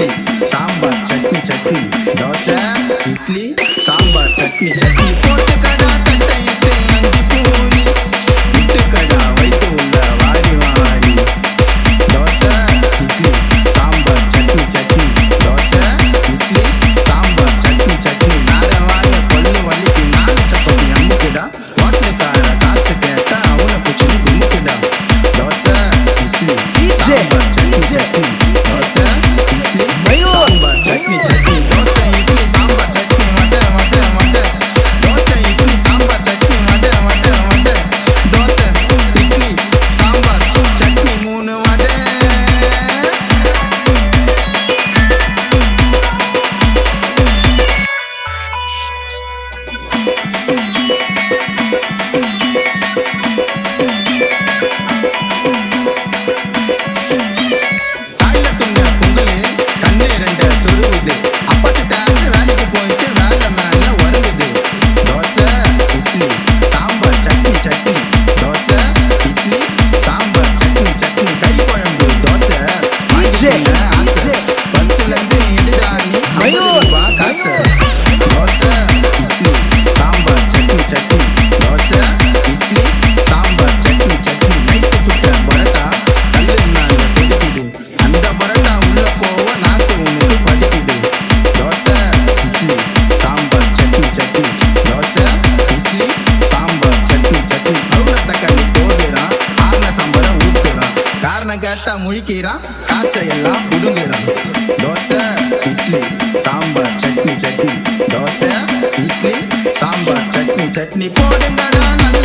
இட்லி சாம்பார் சட்னி சட்னி தோசை இட்லி சாம்பார் சட்னி சட்னி போட்டு கடா தட்டையிட்டு 5 பூரி இட்டு கடா வைத்து உள்ள வாரி வாரி தோசை இட்லி சாம்பார் சட்னி சட்னி தோசை இட்லி சாம்பார் சட்னி சட்னி நாரவாய கொல்லு வலிக்கு 4 சப்பாத்தி அமுக்குடா ஹோட்டலுக்கார காசு கேட்டா அவனை பிடிச்சி குமுக்குடா தோசை இட்லி சாம்பார் சட்னி சட்னி தோசை இட்லி சாம்பார் சட்னி சட்னி தோசை இட்லி சாம்பார் சட்னி வடை வடை வடை தோசை இட்லி சாம்பார் சட்னி வடை வடை வடை தோசை இட்லி சாம்பார் சட்னி 3 வடை கேட்டா முழிக்கிறான் காசையெல்லாம் புடுங்குறான் தோசை இட்லி சாம்பார் சட்னி சட்னி தோசை இட்லி சாம்பார் சட்னி சட்னி போடுங்கடா நல்ல